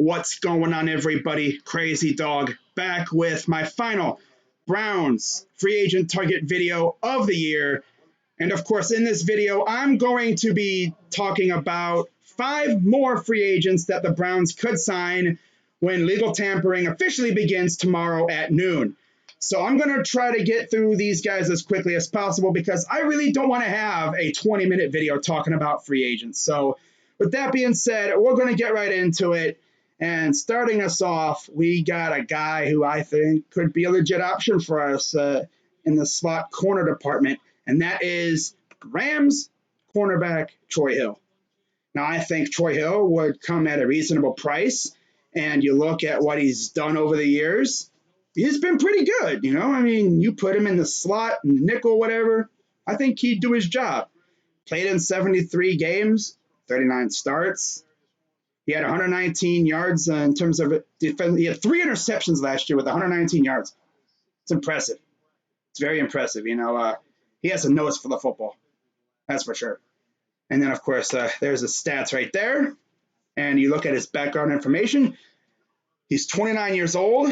What's going on, everybody? Crazy Dog back with my final Browns free agent target video of the year. And of course, in this video, I'm going to be talking about 5 more free agents that the Browns could sign when legal tampering officially begins tomorrow at noon. So I'm going to try to get through these guys as quickly as possible because I really don't want to have a 20-minute video talking about free agents. So with that being said, we're going to get right into it. And starting us off, we got a guy who I think could be a legit option for us in the slot corner department, and that is Rams cornerback Troy Hill. Now, I think Troy Hill would come at a reasonable price, and you look at what he's done over the years, he's been pretty good, you know? I mean, you put him in the slot, nickel, whatever, I think he'd do his job. Played in 73 games, 39 starts. He had 119 yards in terms of defense. He had 3 interceptions last year with 119 yards. It's impressive. It's very impressive. You know, he has a nose for the football. That's for sure. And then, of course, there's his stats right there. And you look at his background information. He's 29 years old,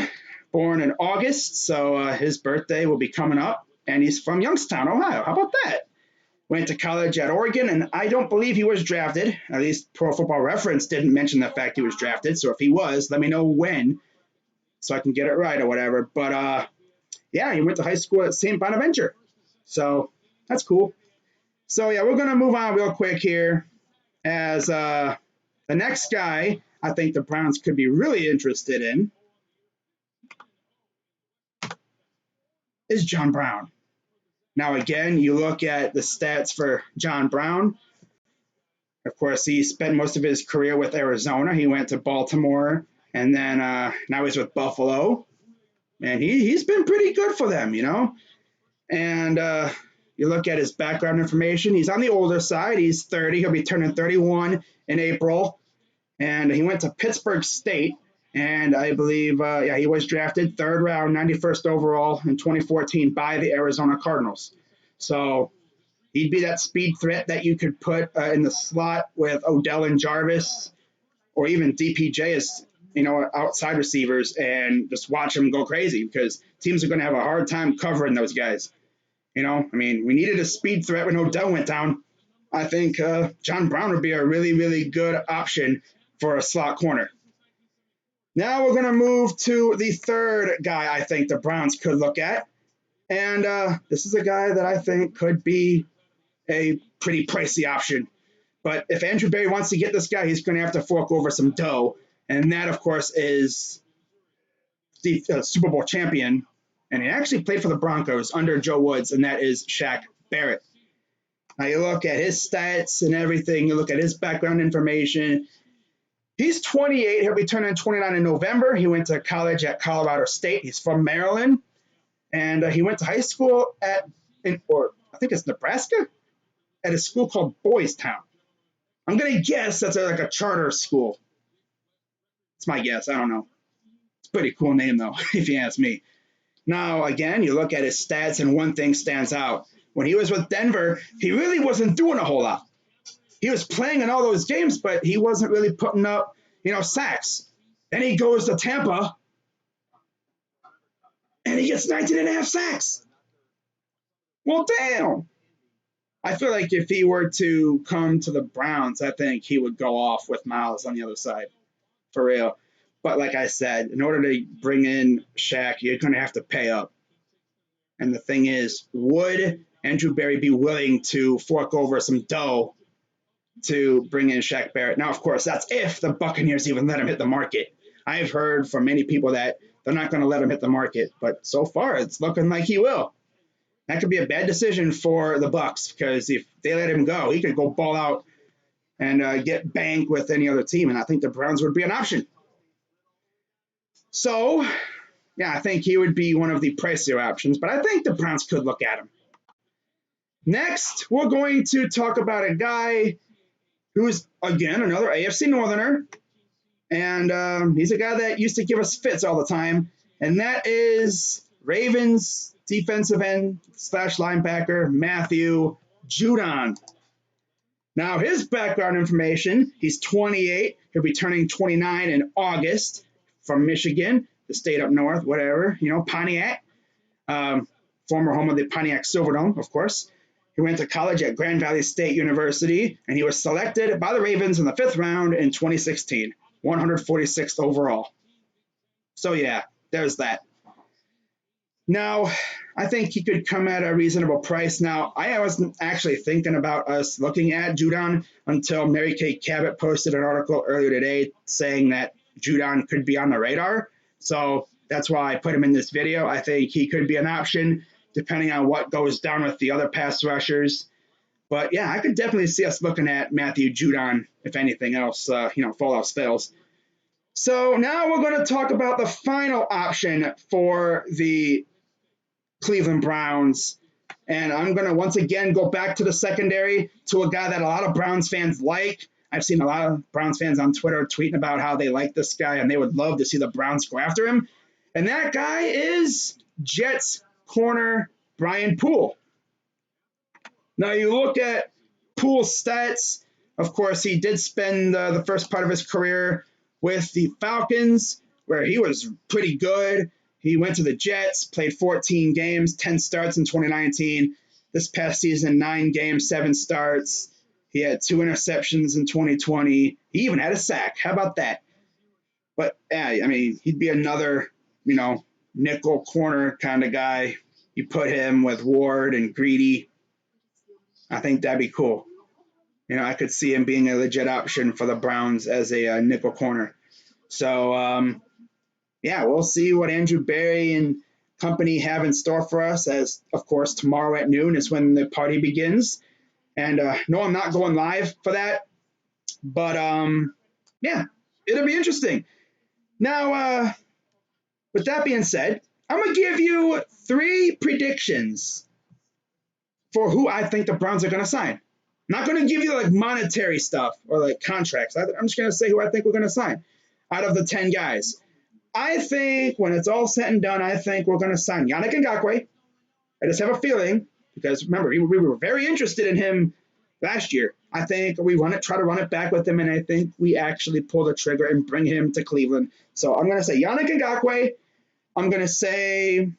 born in August. So his birthday will be coming up. And he's from Youngstown, Ohio. How about that? Went to college at Oregon, and I don't believe he was drafted. At least Pro Football Reference didn't mention the fact he was drafted. So if he was, let me know when so I can get it right or whatever. But, yeah, he went to high school at St. Bonaventure. So that's cool. So, yeah, we're going to move on real quick here as the next guy I think the Browns could be really interested in is John Brown. Now, again, you look at the stats for John Brown. Of course, he spent most of his career with Arizona. He went to Baltimore, and then now he's with Buffalo. And he's been pretty good for them, you know. And you look at his background information. He's on the older side. He's 30. He'll be turning 31 in April. And he went to Pittsburgh State. And I believe, he was drafted 3rd round, 91st overall in 2014 by the Arizona Cardinals. So he'd be that speed threat that you could put in the slot with Odell and Jarvis, or even DPJ as, you know, outside receivers, and just watch them go crazy because teams are going to have a hard time covering those guys. You know, I mean, we needed a speed threat when Odell went down. I think John Brown would be a really, really good option for a slot corner. Now we're going to move to the third guy I think the Browns could look at. And this is a guy that I think could be a pretty pricey option. But if Andrew Berry wants to get this guy, he's going to have to fork over some dough. And that, of course, is the Super Bowl champion. And he actually played for the Broncos under Joe Woods, and that is Shaq Barrett. Now you look at his stats and everything. You look at his background information. He's 28. He'll be turning 29 in November. He went to college at Colorado State. He's from Maryland. And he went to high school I think it's Nebraska, at a school called Boys Town. I'm going to guess that's like a charter school. It's my guess. I don't know. It's a pretty cool name, though, if you ask me. Now, again, you look at his stats, and one thing stands out. When he was with Denver, he really wasn't doing a whole lot. He was playing in all those games, but he wasn't really putting up, you know, sacks. Then he goes to Tampa, and he gets 19.5 sacks. Well, damn. I feel like if he were to come to the Browns, I think he would go off with Miles on the other side, for real. But like I said, in order to bring in Shaq, you're going to have to pay up. And the thing is, would Andrew Berry be willing to fork over some dough to bring in Shaq Barrett? Now, of course, that's if the Buccaneers even let him hit the market. I've heard from many people that they're not going to let him hit the market, but so far it's looking like he will. That could be a bad decision for the Bucs because if they let him go, he could go ball out and get banked with any other team, and I think the Browns would be an option. So, yeah, I think he would be one of the pricier options, but I think the Browns could look at him. Next, we're going to talk about a guy who's, again, another AFC Northerner, and he's a guy that used to give us fits all the time, and that is Ravens defensive end / linebacker Matthew Judon. Now, his background information, he's 28. He'll be turning 29 in August from Michigan, the state up north, whatever, Pontiac, former home of the Pontiac Silverdome, of course. He went to college at Grand Valley State University, and he was selected by the Ravens in the 5th round in 2016, 146th overall. So, yeah, there's that. Now, I think he could come at a reasonable price. Now, I wasn't actually thinking about us looking at Judon until Mary Kay Cabot posted an article earlier today saying that Judon could be on the radar. So that's why I put him in this video. I think he could be an option depending on what goes down with the other pass rushers. But, yeah, I could definitely see us looking at Matthew Judon if anything else, fall else fails. So now we're going to talk about the final option for the Cleveland Browns. And I'm going to once again go back to the secondary, to a guy that a lot of Browns fans like. I've seen a lot of Browns fans on Twitter tweeting about how they like this guy and they would love to see the Browns go after him. And that guy is Jets corner Brian Poole. Now you look at Poole's stats. Of course, he did spend the first part of his career with the Falcons, where he was pretty good. He went to the Jets, played 14 games, 10 starts in 2019. This past season, 9 games, 7 starts. He had 2 interceptions in 2020. He even had a sack. How about that? But, yeah, I mean, he'd be another, nickel corner kind of guy. You put him with Ward and Greedy. I think that'd be cool. I could see him being a legit option for the Browns as a nickel corner. So, yeah, we'll see what Andrew Berry and company have in store for us, as, of course, tomorrow at noon is when the party begins. And no, I'm not going live for that. But, yeah, it'll be interesting. Now, with that being said, I'm going to give you 3 predictions for who I think the Browns are going to sign. I'm not going to give you, monetary stuff or, contracts. I'm just going to say who I think we're going to sign out of the 10 guys. I think when it's all said and done, I think we're going to sign Yannick Ngakoue. I just have a feeling, because remember, we were very interested in him last year. I think we try to run it back with him, and I think we actually pull the trigger and bring him to Cleveland. So I'm going to say Yannick Ngakoue. I'm going to say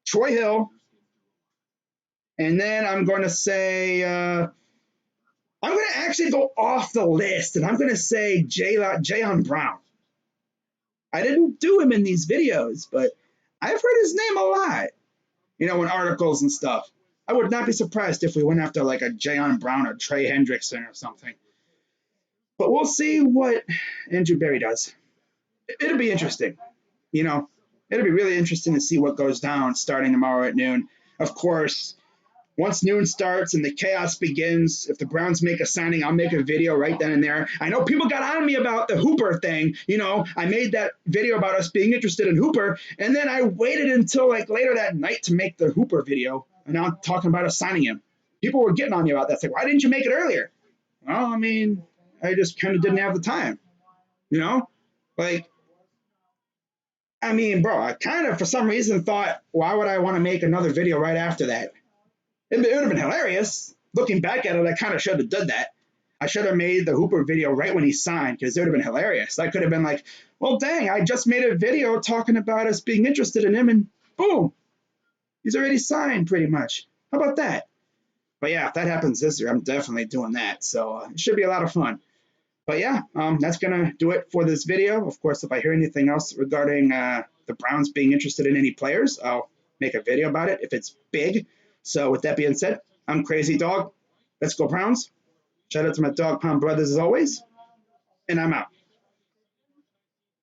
Troy Hill. And then I'm going to say, I'm going to actually go off the list, and I'm going to say Jayon Brown. I didn't do him in these videos, but I've heard his name a lot, in articles and stuff. I would not be surprised if we went after a Jayon Brown or Trey Hendrickson or something. But we'll see what Andrew Berry does. It'll be interesting. It'll be really interesting to see what goes down starting tomorrow at noon. Of course, once noon starts and the chaos begins, if the Browns make a signing, I'll make a video right then and there. I know people got on me about the Hooper thing. I made that video about us being interested in Hooper, and then I waited until later that night to make the Hooper video, and now I'm talking about us signing him. People were getting on me about that. It's like, why didn't you make it earlier? Well, I mean, I just kind of didn't have the time. Bro, I kind of, for some reason, thought, why would I want to make another video right after that? It would have been hilarious. Looking back at it, I kind of should have done that. I should have made the Hooper video right when he signed, because it would have been hilarious. I could have been like, well, dang, I just made a video talking about us being interested in him, and boom, he's already signed pretty much. How about that? But yeah, if that happens this year, I'm definitely doing that. So it should be a lot of fun. But yeah, that's going to do it for this video. Of course, if I hear anything else regarding the Browns being interested in any players, I'll make a video about it if it's big. So with that being said, I'm Crazy Dog. Let's go Browns. Shout out to my Dog Pound brothers as always. And I'm out.